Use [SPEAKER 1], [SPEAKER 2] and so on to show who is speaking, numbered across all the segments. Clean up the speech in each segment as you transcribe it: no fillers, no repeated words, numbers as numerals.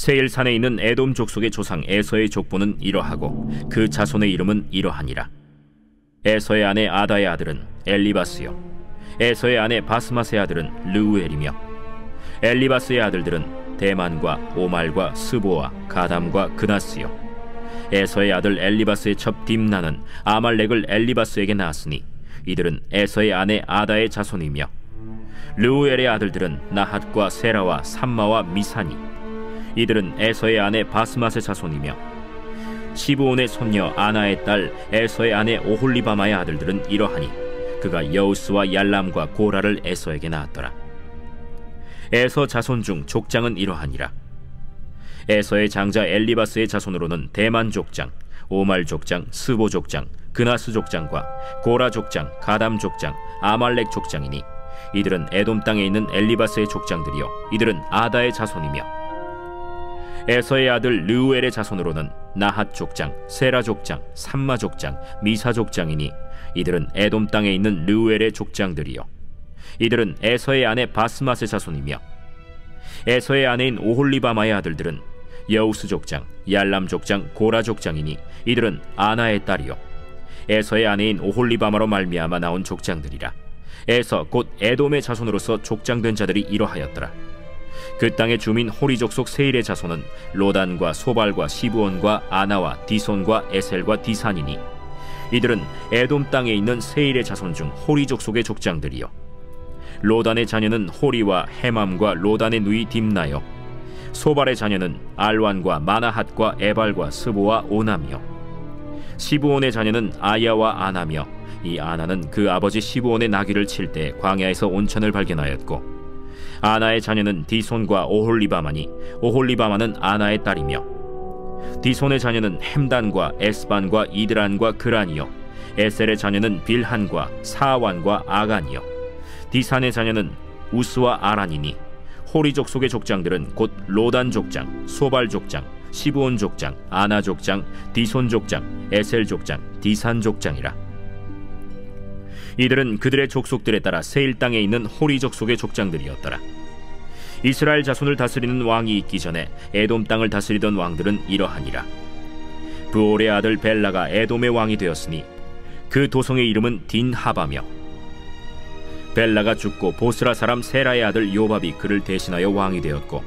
[SPEAKER 1] 세일산에 있는 에돔 족속의 조상 에서의 족보는 이러하고 그 자손의 이름은 이러하니라. 에서의 아내 아다의 아들은 엘리바스요, 에서의 아내 바스맛의 아들은 르우엘이며, 엘리바스의 아들들은 대만과 오말과 스보와 가담과 그나스요. 에서의 아들 엘리바스의 첩 딥나는 아말렉을 엘리바스에게 낳았으니 이들은 에서의 아내 아다의 자손이며, 르우엘의 아들들은 나핫과 세라와 삼마와 미사니, 이들은 에서의 아내 바스맛의 자손이며, 시브온의 손녀 아나의 딸 에서의 아내 오홀리바마의 아들들은 이러하니 그가 여우스와 얄람과 고라를 에서에게 낳았더라. 에서 자손 중 족장은 이러하니라. 에서의 장자 엘리바스의 자손으로는 대만 족장, 오말 족장, 스보 족장, 그나스 족장과 고라 족장, 가담 족장, 아말렉 족장이니 이들은 에돔 땅에 있는 엘리바스의 족장들이요 이들은 아다의 자손이며, 에서의 아들 르우엘의 자손으로는 나핫 족장, 세라 족장, 삼마 족장, 미사 족장이니 이들은 에돔 땅에 있는 르우엘의 족장들이요 이들은 에서의 아내 바스맛의 자손이며, 에서의 아내인 오홀리바마의 아들들은 여우스 족장, 얄람 족장, 고라 족장이니 이들은 아나의 딸이요 에서의 아내인 오홀리바마로 말미암아 나온 족장들이라. 에서 곧 에돔의 자손으로서 족장된 자들이 이러하였더라. 그 땅의 주민 호리 족속 세일의 자손은 로단과 소발과 시브온과 아나와 디손과 에셀과 디산이니 이들은 에돔 땅에 있는 세일의 자손 중 호리 족속의 족장들이요 로단의 자녀는 호리와 헤맘과 로단의 누이 딥나요, 소발의 자녀는 알완과 마나핫과 에발과 스보와 오남이요, 시브온의 자녀는 아야와 아나며, 이 아나는 그 아버지 시브온의 나귀를 칠 때 광야에서 온천을 발견하였고, 아나의 자녀는 디손과 오홀리바마니 오홀리바마는 아나의 딸이며, 디손의 자녀는 햄단과 에스반과 이드란과 그란이요, 에셀의 자녀는 빌한과 사완과 아간이요, 디산의 자녀는 우스와 아란이니 호리 족속의 족장들은 곧 로단 족장, 소발 족장, 시브온 족장, 아나 족장, 디손 족장, 에셀 족장, 디산 족장이라. 이들은 그들의 족속들에 따라 세일 땅에 있는 호리 족속의 족장들이었더라. 이스라엘 자손을 다스리는 왕이 있기 전에 에돔 땅을 다스리던 왕들은 이러하니라. 브올의 아들 벨라가 에돔의 왕이 되었으니 그 도성의 이름은 딘하바며, 벨라가 죽고 보스라 사람 세라의 아들 요밥이 그를 대신하여 왕이 되었고,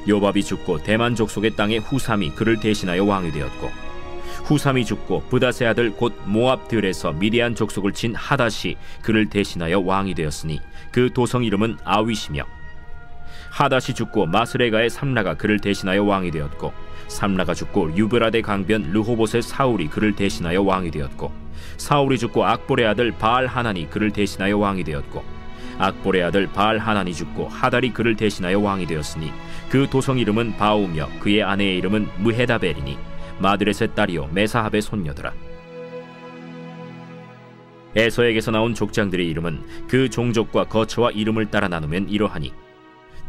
[SPEAKER 1] 요밥이 죽고 대만 족속의 땅에 후삼이 그를 대신하여 왕이 되었고, 후삼이 죽고 브닷의 아들 곧 모압 들에서 미디안 족속을 친 하닷이 그를 대신하여 왕이 되었으니 그 도성 이름은 아윗이며, 하닷이 죽고 마스레가의 삼라가 그를 대신하여 왕이 되었고, 삼라가 죽고 유브라데 강변 르호봇의 사울이 그를 대신하여 왕이 되었고, 사울이 죽고 악볼의 아들 바알 하난이 그를 대신하여 왕이 되었고, 악볼의 아들 바알 하난이 죽고 하달이 그를 대신하여 왕이 되었으니 그 도성 이름은 바우며 그의 아내의 이름은 무헤다벨이니 마드렛의 딸이요 메사합의 손녀더라. 에서에게서 나온 족장들의 이름은 그 종족과 거처와 이름을 따라 나누면 이러하니,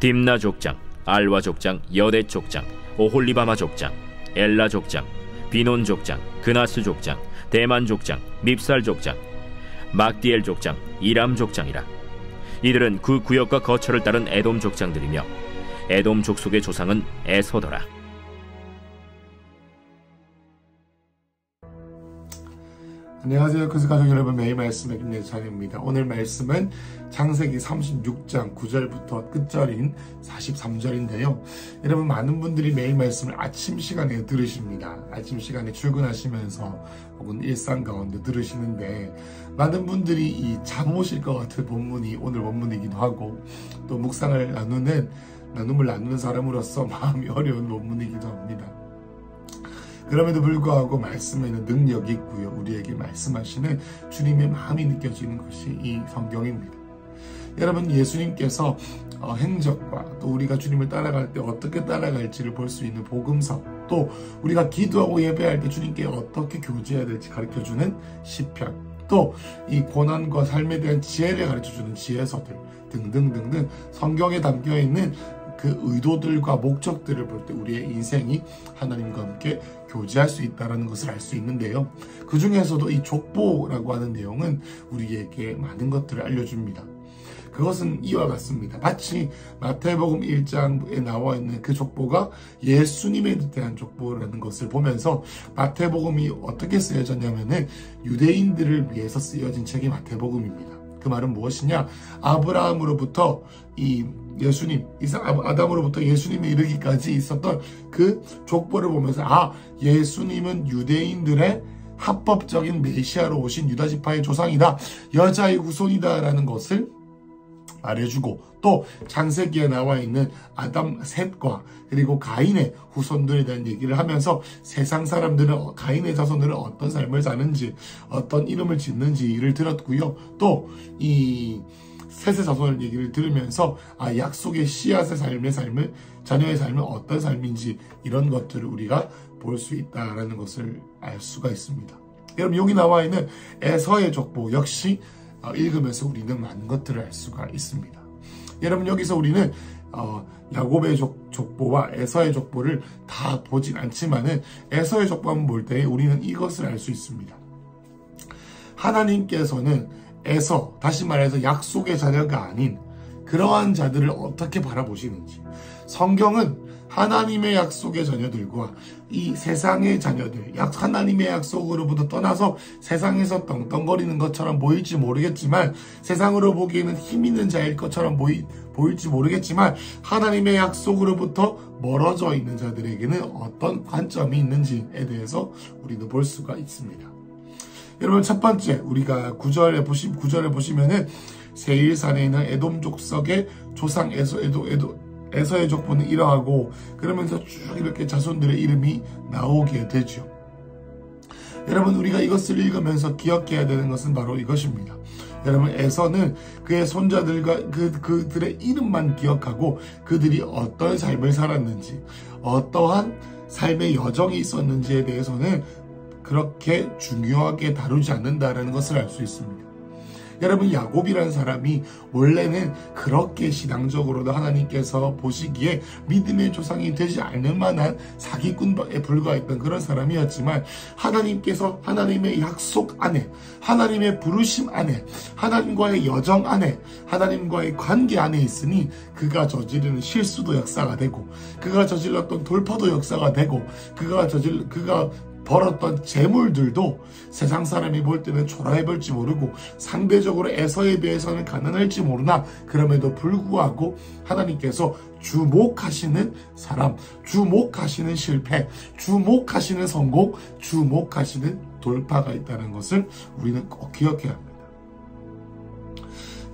[SPEAKER 1] 딥나 족장, 알와 족장, 여대 족장, 오홀리바마 족장, 엘라 족장, 비논 족장, 그나스 족장, 대만 족장, 밉살 족장, 막디엘 족장, 이람 족장이라. 이들은 그 구역과 거처를 따른 에돔 족장들이며 에돔 족속의 조상은 에서더라.
[SPEAKER 2] 안녕하세요. 그스가족 여러분, 매일 말씀의 김예찬입니다. 오늘 말씀은 창세기 36장 9절부터 끝절인 43절인데요. 여러분, 많은 분들이 매일 말씀을 아침 시간에 들으십니다. 아침 시간에 출근하시면서 혹은 일상 가운데 들으시는데, 많은 분들이 이 잠 오실 것 같은 본문이 오늘 본문이기도 하고, 또 묵상을 나눔을 나누는 사람으로서 마음이 어려운 본문이기도 합니다. 그럼에도 불구하고 말씀에는 능력이 있고요. 우리에게 말씀하시는 주님의 마음이 느껴지는 것이 이 성경입니다. 여러분, 예수님께서 행적과 또 우리가 주님을 따라갈 때 어떻게 따라갈지를 볼 수 있는 복음서, 또 우리가 기도하고 예배할 때 주님께 어떻게 교제해야 될지 가르쳐주는 시편, 또 이 고난과 삶에 대한 지혜를 가르쳐주는 지혜서들 등등등등 성경에 담겨있는 그 의도들과 목적들을 볼 때 우리의 인생이 하나님과 함께 교제할 수 있다는 것을 알 수 있는데요. 그 중에서도 이 족보라고 하는 내용은 우리에게 많은 것들을 알려줍니다. 그것은 이와 같습니다. 마치 마태복음 1장에 나와 있는 그 족보가 예수님에 대한 족보라는 것을 보면서 마태복음이 어떻게 쓰여졌냐면은 유대인들을 위해서 쓰여진 책이 마태복음입니다. 그 말은 무엇이냐? 아브라함으로부터 이 예수님, 아담으로부터 예수님에 이르기까지 있었던 그 족보를 보면서 예수님은 유대인들의 합법적인 메시아로 오신 유다 지파의 조상이다, 여자의 후손이다 라는 것을 말해주고, 또 창세기에 나와 있는 아담 셋과 그리고 가인의 후손들에 대한 얘기를 하면서 세상 사람들은 가인의 자손들은 어떤 삶을 사는지, 어떤 이름을 짓는지를 들었고요. 또 이 셋의 자손을 얘기를 들으면서 약속의 씨앗의 삶을, 자녀의 삶은 어떤 삶인지, 이런 것들을 우리가 볼 수 있다라는 것을 알 수가 있습니다. 여러분, 여기 나와 있는 에서의 족보 역시 읽으면서 우리는 많은 것들을 알 수가 있습니다. 여러분, 여기서 우리는 야곱의 족보와 에서의 족보를 다 보진 않지만은 에서의 족보만 볼 때 우리는 이것을 알 수 있습니다. 하나님께서는 에서, 다시 말해서 약속의 자녀가 아닌 그러한 자들을 어떻게 바라보시는지, 성경은 하나님의 약속의 자녀들과 이 세상의 자녀들, 하나님의 약속으로부터 떠나서 세상에서 떵떵거리는 것처럼 보일지 모르겠지만, 세상으로 보기에는 힘 있는 자일 것처럼 보일지 모르겠지만, 하나님의 약속으로부터 멀어져 있는 자들에게는 어떤 관점이 있는지에 대해서 우리도 볼 수가 있습니다. 여러분, 첫 번째, 우리가 9절에 보시면은 세일산에 있는 에돔 족속의 조상 에서의 족보는 이러하고, 그러면서 쭉 이렇게 자손들의 이름이 나오게 되죠. 여러분, 우리가 이것을 읽으면서 기억해야 되는 것은 바로 이것입니다. 여러분, 에서는 그의 손자들과 그들의 이름만 기억하고 그들이 어떤 삶을 살았는지, 어떠한 삶의 여정이 있었는지에 대해서는 그렇게 중요하게 다루지 않는다라는 것을 알 수 있습니다. 여러분, 야곱이라는 사람이 원래는 그렇게 신앙적으로도 하나님께서 보시기에 믿음의 조상이 되지 않을 만한 사기꾼에 불과했던 그런 사람이었지만, 하나님께서 하나님의 약속 안에, 하나님의 부르심 안에, 하나님과의 여정 안에, 하나님과의 관계 안에 있으니 그가 저지르는 실수도 역사가 되고, 그가 저질렀던 돌파도 역사가 되고, 그가 벌었던 재물들도 세상 사람이 볼 때는 초라해 볼지 모르고 상대적으로 에서에 비해서는 가난할지 모르나, 그럼에도 불구하고 하나님께서 주목하시는 사람, 주목하시는 실패, 주목하시는 성공, 주목하시는 돌파가 있다는 것을 우리는 꼭 기억해야 합니다.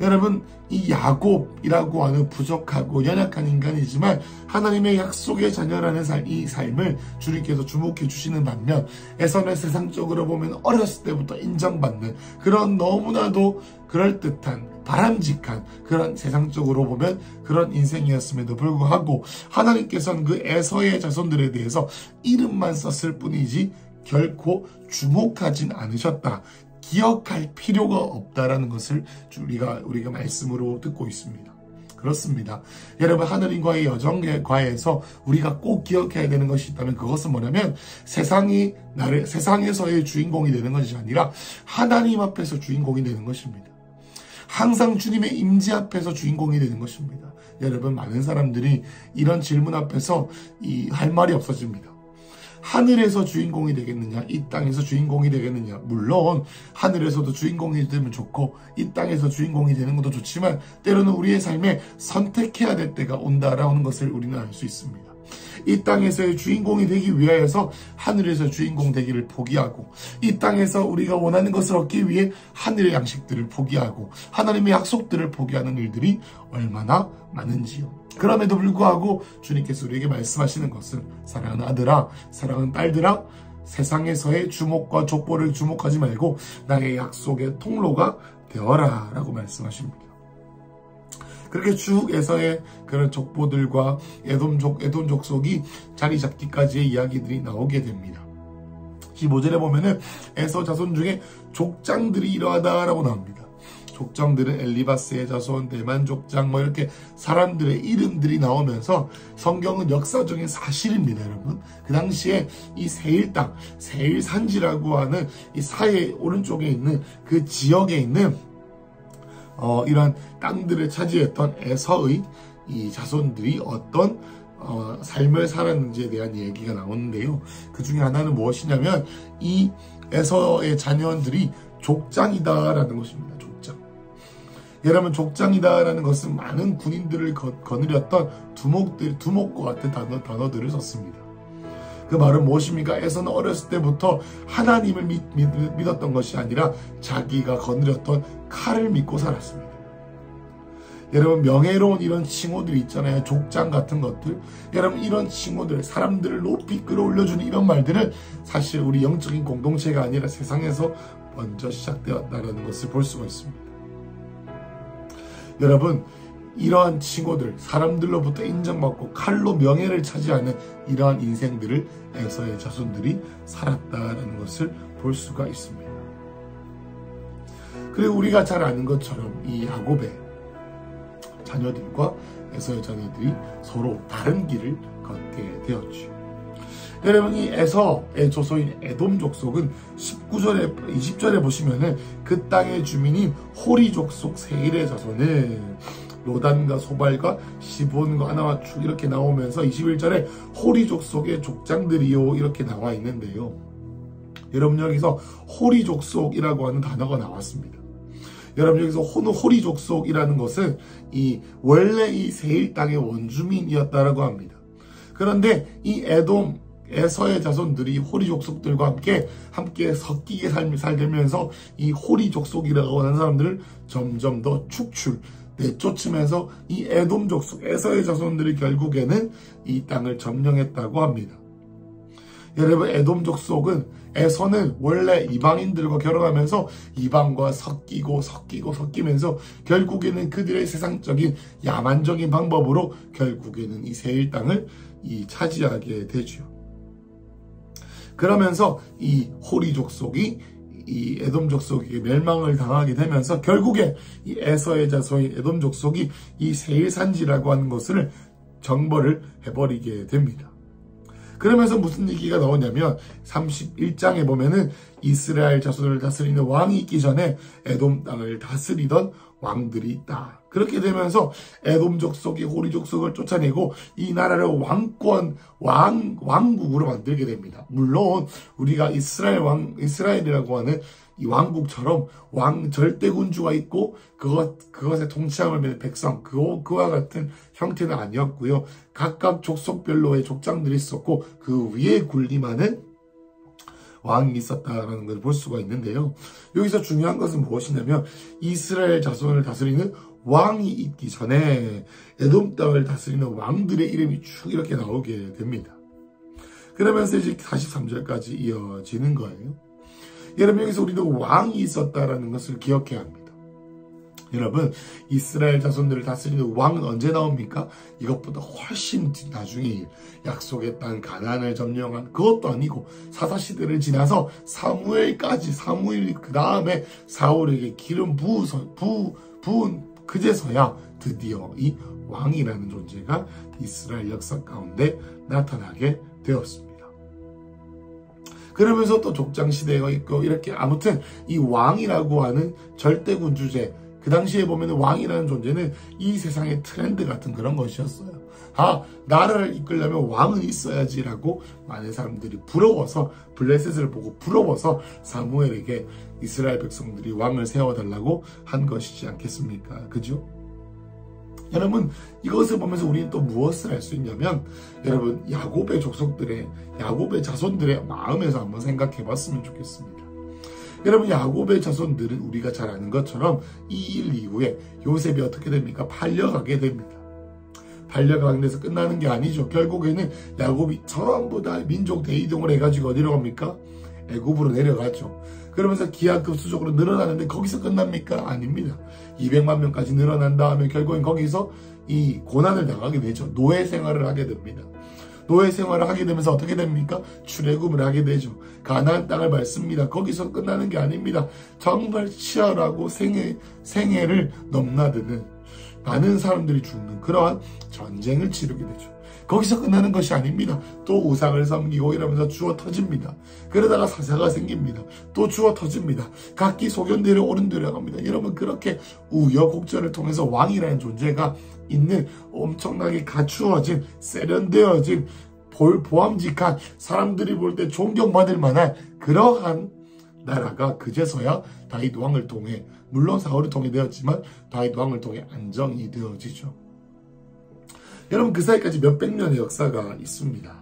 [SPEAKER 2] 여러분, 이 야곱이라고 하는 부족하고 연약한 인간이지만 하나님의 약속의 자녀라는 이 삶을 주님께서 주목해 주시는 반면, 에서는 세상적으로 보면 어렸을 때부터 인정받는 그런 너무나도 그럴듯한 바람직한 그런, 세상적으로 보면 그런 인생이었음에도 불구하고 하나님께서는 그 에서의 자손들에 대해서 이름만 썼을 뿐이지 결코 주목하진 않으셨다, 기억할 필요가 없다라는 것을 우리가 말씀으로 듣고 있습니다. 그렇습니다. 여러분, 하나님과의 여정과에서 우리가 꼭 기억해야 되는 것이 있다면 그것은 뭐냐면, 세상에서의 주인공이 되는 것이 아니라 하나님 앞에서 주인공이 되는 것입니다. 항상 주님의 임재 앞에서 주인공이 되는 것입니다. 여러분, 많은 사람들이 이런 질문 앞에서 할 말이 없어집니다. 하늘에서 주인공이 되겠느냐, 이 땅에서 주인공이 되겠느냐. 물론 하늘에서도 주인공이 되면 좋고 이 땅에서 주인공이 되는 것도 좋지만, 때로는 우리의 삶에 선택해야 될 때가 온다라는 것을 우리는 알 수 있습니다. 이 땅에서의 주인공이 되기 위하여서 하늘에서 주인공 되기를 포기하고, 이 땅에서 우리가 원하는 것을 얻기 위해 하늘의 양식들을 포기하고 하나님의 약속들을 포기하는 일들이 얼마나 많은지요. 그럼에도 불구하고 주님께서 우리에게 말씀하시는 것은, 사랑하는 아들아, 사랑하는 딸들아, 세상에서의 주목과 족보를 주목하지 말고 나의 약속의 통로가 되어라 라고 말씀하십니다. 그렇게 쭉 에서의 그런 족보들과 에돔 족속이 자리 잡기까지의 이야기들이 나오게 됩니다. 15절에 보면은 에서 자손 중에 족장들이 이러하다라고 나옵니다. 족장들은 엘리바스의 자손, 대만 족장, 이렇게 사람들의 이름들이 나오면서 성경은 역사적인 사실입니다, 여러분. 그 당시에 이 세일 땅, 세일 산지라고 하는 이 사해 오른쪽에 있는 그 지역에 있는 이런 땅들을 차지했던 에서의 이 자손들이 어떤 삶을 살았는지에 대한 얘기가 나오는데요. 그 중에 하나는 무엇이냐면 이 에서의 자녀들이 족장이다라는 것입니다. 족장. 여러분, 족장이다라는 것은 많은 군인들을 거느렸던 두목과 같은 단어들을 썼습니다. 그 말은 무엇입니까? 에서는 어렸을 때부터 하나님을 믿었던 것이 아니라 자기가 거느렸던 칼을 믿고 살았습니다. 여러분, 명예로운 이런 칭호들 있잖아요. 족장 같은 것들. 여러분, 이런 칭호들, 사람들을 높이 끌어올려주는 이런 말들은 사실 우리 영적인 공동체가 아니라 세상에서 먼저 시작되었다는 것을 볼 수가 있습니다. 여러분, 이러한 칭호들, 사람들로부터 인정받고 칼로 명예를 차지하는 이러한 인생들을 에서의 자손들이 살았다는 것을 볼 수가 있습니다. 그리고 우리가 잘 아는 것처럼 이 야곱의 자녀들과 에서의 자녀들이 서로 다른 길을 걷게 되었죠. 여러분, 이 에서의 조소인 에돔 족속은 20절에 보시면은 그 땅의 주민인 호리 족속 세일의 자손은 로단과 소발과 시본과 아나와 축 이렇게 나오면서 21절에 호리 족속의 족장들이요 이렇게 나와 있는데요. 여러분, 여기서 호리 족속이라고 하는 단어가 나왔습니다. 여러분, 여기서 호리 족속이라는 것은 원래 이 세일 땅의 원주민이었다라고 합니다. 그런데 이 에서의 자손들이 호리 족속들과 함께 섞이게 살면서 이 호리 족속이라고 하는 사람들을 점점 더 내쫓으면서 이 에돔 족속, 에서의 자손들이 결국에는 이 땅을 점령했다고 합니다. 여러분, 에돔 족속은 에서는 원래 이방인들과 결혼하면서 이방과 섞이면서 결국에는 그들의 세상적인 야만적인 방법으로 결국에는 이 세일 땅을 차지하게 되죠. 그러면서 이 호리 족속이 이 에돔 족속에게 멸망을 당하게 되면서 결국에 이 에서의 자손인 에돔 족속이 이 세일 산지라고 하는 것을 정벌을 해버리게 됩니다. 그러면서 무슨 얘기가 나오냐면 31장에 보면은 이스라엘 자손을 다스리는 왕이 있기 전에 에돔 땅을 다스리던 왕들이 있다. 그렇게 되면서 에돔 족속이 호리 족속을 쫓아내고 이 나라를 왕국으로 만들게 됩니다. 물론 우리가 이스라엘이라고 하는 이 왕국처럼 절대군주가 있고 그것에 통치함을 받는 백성 그와 같은 형태는 아니었고요. 각각 족속별로의 족장들이 있었고 그 위에 군림하는 왕이 있었다라는 것을 볼 수가 있는데요. 여기서 중요한 것은 무엇이냐면 이스라엘 자손을 다스리는 왕이 있기 전에 에돔 땅을 다스리는 왕들의 이름이 쭉 이렇게 나오게 됩니다. 그러면서 이제 43절까지 이어지는 거예요. 여러분, 여기서 우리도 왕이 있었다라는 것을 기억해야 합니다. 여러분, 이스라엘 자손들을 다스리는 왕은 언제 나옵니까? 이것보다 훨씬 나중에 약속의 땅 가나안을 점령한 그것도 아니고 사사시대를 지나서 사무엘이 그 다음에 사울에게 기름 부은 그제서야 드디어 이 왕이라는 존재가 이스라엘 역사 가운데 나타나게 되었습니다. 그러면서 또 족장시대가 있고 이렇게 아무튼 이 왕이라고 하는 절대군주제, 그 당시에 보면 왕이라는 존재는 이 세상의 트렌드 같은 그런 것이었어요. 나라를 이끌려면 왕은 있어야지라고 많은 사람들이 부러워서 블레셋을 보고 부러워서 사무엘에게 이스라엘 백성들이 왕을 세워달라고 한 것이지 않겠습니까? 그죠? 여러분, 이것을 보면서 우리는 또 무엇을 할 수 있냐면 여러분, 야곱의 자손들의 마음에서 한번 생각해 봤으면 좋겠습니다. 여러분, 야곱의 자손들은 우리가 잘 아는 것처럼 이 일 이후에 요셉이 어떻게 됩니까? 팔려가게 됩니다. 팔려가게 돼서 끝나는 게 아니죠. 결국에는 야곱이 전부 다 민족 대이동을 해가지고 어디로 갑니까? 애굽으로 내려가죠. 그러면서 기하급수적으로 늘어나는데 거기서 끝납니까? 아닙니다. 200만 명까지 늘어난 다음에 결국엔 거기서 이 고난을 당하게 되죠. 노예 생활을 하게 됩니다. 노예 생활을 하게 되면서 어떻게 됩니까? 출애굽을 하게 되죠. 가나안 땅을 밟습니다. 거기서 끝나는 게 아닙니다. 정말 치열하고 생애를 넘나드는 많은 사람들이 죽는 그러한 전쟁을 치르게 되죠. 거기서 끝나는 것이 아닙니다. 또 우상을 섬기고 이러면서 주워 터집니다. 그러다가 사사가 생깁니다. 또 주워 터집니다. 각기 소견대로 오른대로 갑니다. 여러분, 그렇게 우여곡절을 통해서 왕이라는 존재가 있는 엄청나게 갖추어진, 세련되어진, 보암직한, 사람들이 볼 때 존경받을 만한 그러한 나라가 그제서야 다윗 왕을 통해, 물론 사울을 통해 되었지만 다윗 왕을 통해 안정이 되어지죠. 여러분, 그 사이까지 몇백 년의 역사가 있습니다.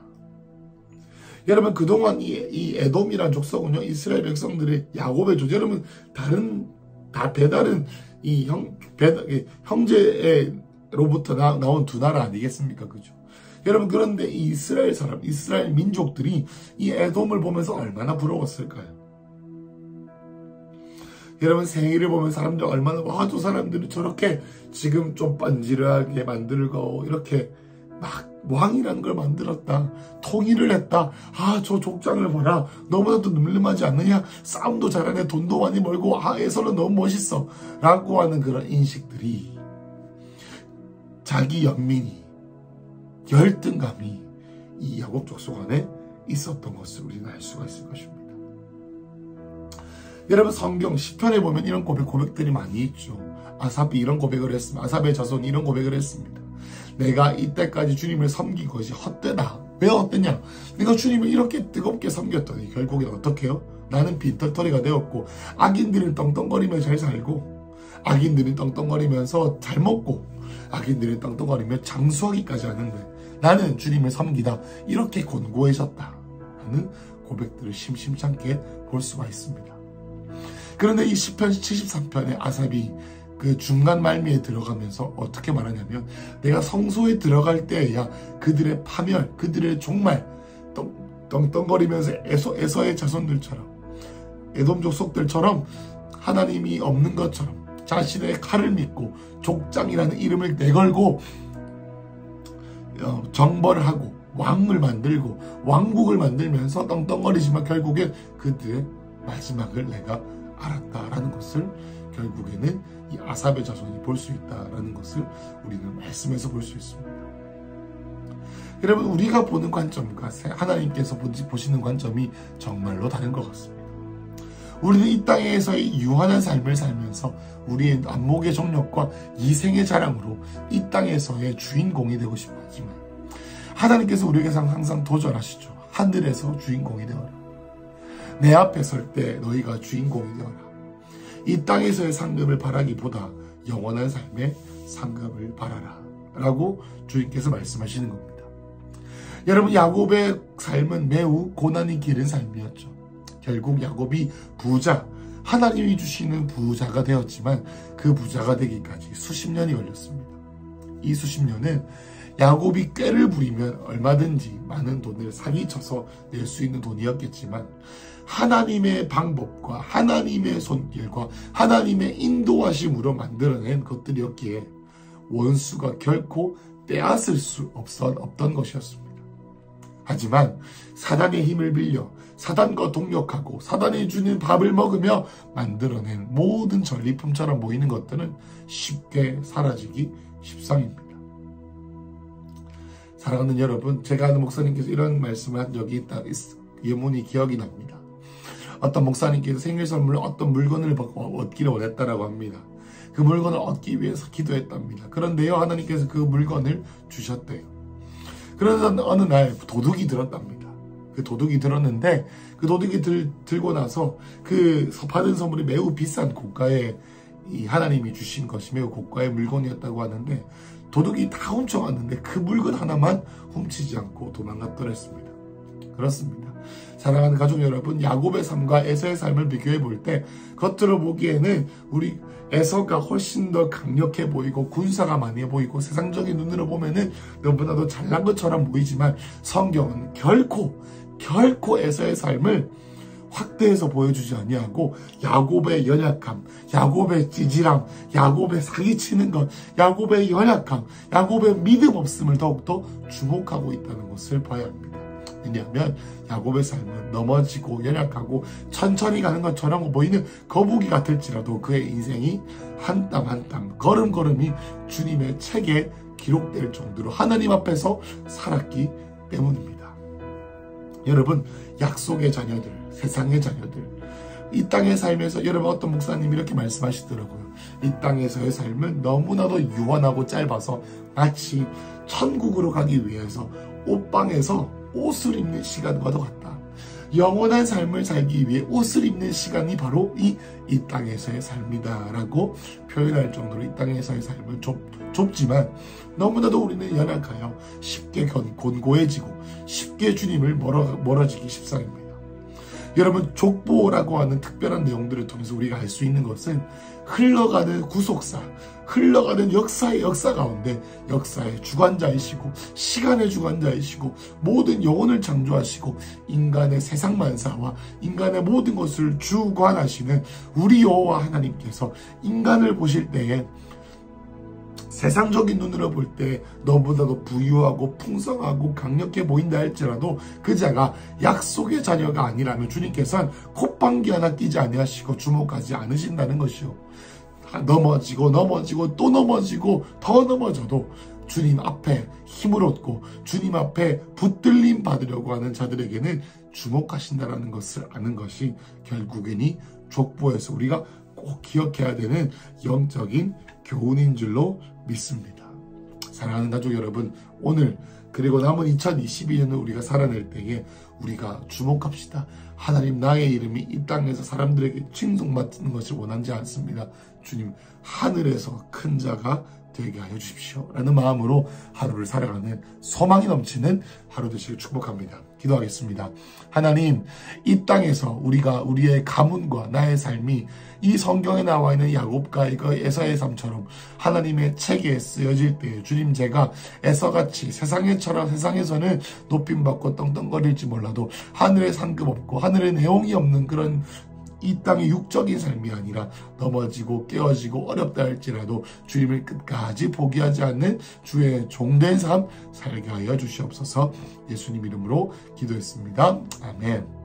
[SPEAKER 2] 여러분, 그동안 이 에돔이란 족속은요, 이스라엘 백성들의 야곱의 족, 여러분, 배다른 이 형제로부터 나온 두 나라 아니겠습니까? 그죠? 여러분, 그런데 이 이스라엘 사람, 이스라엘 민족들이 이 에돔을 보면서 얼마나 부러웠을까요? 여러분, 생일을 보면 사람들 얼마나, 와, 저 사람들이 저렇게 지금 좀 반지르하게 만들고 이렇게 막 왕이라는 걸 만들었다, 통일을 했다, 아, 저 족장을 봐라, 너무나도 늠름하지 않느냐, 싸움도 잘하네, 돈도 많이 벌고, 아, 에서는 너무 멋있어 라고 하는 그런 인식들이, 자기 연민이, 열등감이 이 야곱 족속 안에 있었던 것을 우리는 알 수가 있을 것입니다. 여러분, 성경 시편에 보면 이런 고백들이 많이 있죠. 아삽이 이런 고백을 했습니다. 아삽의 자손이 이런 고백을 했습니다. 내가 이때까지 주님을 섬긴 것이 헛되다. 왜 헛되냐? 내가 주님을 이렇게 뜨겁게 섬겼더니 결국엔 어떻게 해요? 나는 빈털터리가 되었고, 악인들은 떵떵거리며 잘 살고, 악인들은 떵떵거리면서 잘 먹고, 악인들은 떵떵거리며 장수하기까지 하는데 나는 주님을 섬기다, 이렇게 곤고해졌다 하는 고백들을 심심찮게 볼 수가 있습니다. 그런데 이 시편 73편의 아삽이 그 중간 말미에 들어가면서 어떻게 말하냐면, 내가 성소에 들어갈 때에야 그들의 파멸, 그들의 종말, 떵떵거리면서 에서의 자손들처럼, 에돔 족속들처럼 하나님이 없는 것처럼 자신의 칼을 믿고 족장이라는 이름을 내걸고 정벌을 하고 왕을 만들고 왕국을 만들면서 떵떵거리지만 결국엔 그들의 마지막을 내가 알았다라는 것을, 결국에는 이 아삽의 자손이 볼 수 있다라는 것을 우리는 말씀에서 볼 수 있습니다. 여러분, 우리가 보는 관점과 하나님께서 보시는 관점이 정말로 다른 것 같습니다. 우리는 이 땅에서의 유한한 삶을 살면서 우리의 안목의 정력과 이생의 자랑으로 이 땅에서의 주인공이 되고 싶어 하지만, 하나님께서 우리에게 항상 도전하시죠. 하늘에서 주인공이 되어라. 내 앞에 설 때 너희가 주인공이 되어라. 이 땅에서의 상급을 바라기보다 영원한 삶의 상급을 바라라 라고 주님께서 말씀하시는 겁니다. 여러분, 야곱의 삶은 매우 고난이 길은 삶이었죠. 결국 야곱이 부자, 하나님이 주시는 부자가 되었지만 그 부자가 되기까지 수십 년이 걸렸습니다. 이 수십 년은 야곱이 꾀를 부리면 얼마든지 많은 돈을 사기쳐서 낼 수 있는 돈이었겠지만, 하나님의 방법과 하나님의 손길과 하나님의 인도하심으로 만들어낸 것들이었기에 원수가 결코 빼앗을 수 없던 것이었습니다. 하지만 사단의 힘을 빌려 사단과 동력하고 사단이 주는 밥을 먹으며 만들어낸 모든 전리품처럼 보이는 것들은 쉽게 사라지기 십상입니다. 사랑하는 여러분, 제가 아는 목사님께서 이런 말씀을 한 적이 있다, 예문이 기억이 납니다. 어떤 목사님께서 생일 선물로 어떤 물건을 얻기를 원했다라고 합니다. 그 물건을 얻기 위해서 기도했답니다. 그런데요, 하나님께서 그 물건을 주셨대요. 그래서 어느 날 도둑이 들었답니다. 그 도둑이 들었는데, 그 도둑이 들고 나서 그 받은 선물이 매우 비싼 고가의, 이 하나님이 주신 것이 매우 고가의 물건이었다고 하는데, 도둑이 다 훔쳐갔는데 그 물건 하나만 훔치지 않고 도망갔더랬습니다. 그렇습니다. 사랑하는 가족 여러분, 야곱의 삶과 에서의 삶을 비교해 볼 때 겉으로 보기에는 우리 에서가 훨씬 더 강력해 보이고 군사가 많이 보이고 세상적인 눈으로 보면은 너무나도 잘난 것처럼 보이지만, 성경은 결코 에서의 삶을 확대해서 보여주지 아니하고 야곱의 연약함, 야곱의 찌질함, 야곱의 사기치는 것, 야곱의 연약함, 야곱의 믿음 없음을 더욱더 주목하고 있다는 것을 봐야 합니다. 왜냐하면 야곱의 삶은 넘어지고 연약하고 천천히 가는 것처럼 보이는 거북이 같을지라도 그의 인생이 한 땀 한 땀 걸음걸음이 주님의 책에 기록될 정도로 하나님 앞에서 살았기 때문입니다. 여러분, 약속의 자녀들, 세상의 자녀들, 이 땅에 살면서 여러분 어떤 목사님이 이렇게 말씀하시더라고요. 이 땅에서의 삶은 너무나도 유한하고 짧아서 마치 천국으로 가기 위해서 옷방에서 옷을 입는 시간과도 같다. 영원한 삶을 살기 위해 옷을 입는 시간이 바로 이 땅에서의 삶이다 라고 표현할 정도로 이 땅에서의 삶은 좁지만 너무나도 우리는 연약하여 쉽게 곤고해지고 쉽게 주님을 멀어지기 십상입니다. 여러분, 족보라고 하는 특별한 내용들을 통해서 우리가 알 수 있는 것은 흘러가는 구속사, 흘러가는 역사의 역사 가운데 역사의 주관자이시고 시간의 주관자이시고 모든 영혼을 창조하시고 인간의 세상 만사와 인간의 모든 것을 주관하시는 우리 여호와 하나님께서 인간을 보실 때에 세상적인 눈으로 볼 때 너보다도 부유하고 풍성하고 강력해 보인다 할지라도 그 자가 약속의 자녀가 아니라면 주님께서는 콧방귀 하나 끼지 아니하시고 주목하지 않으신다는 것이요. 넘어지고 또 넘어지고 더 넘어져도 주님 앞에 힘을 얻고 주님 앞에 붙들림 받으려고 하는 자들에게는 주목하신다는 것을 아는 것이 결국에는 족보에서 우리가 꼭 기억해야 되는 영적인 교훈인 줄로 믿습니다. 사랑하는 가족 여러분, 오늘 그리고 남은 2022년을 우리가 살아낼 때에 우리가 주목합시다. 하나님, 나의 이름이 이 땅에서 사람들에게 칭송받는 것을 원하지 않습니다. 주님, 하늘에서 큰 자가 되게 하여 주십시오 라는 마음으로 하루를 살아가는 소망이 넘치는 하루 되시길 축복합니다. 기도하겠습니다. 하나님, 이 땅에서 우리의 가문과 나의 삶이 이 성경에 나와 있는 야곱과 에서의 삶처럼 하나님의 책에 쓰여질 때 주님, 제가 에서같이 세상에서는 높임받고 떵떵거릴지 몰라도 하늘에 상급 없고 하늘에 내용이 없는 그런 이 땅의 육적인 삶이 아니라 넘어지고 깨어지고 어렵다 할지라도 주님을 끝까지 포기하지 않는 주의 종된 삶 살게 하여 주시옵소서. 예수님 이름으로 기도했습니다. 아멘.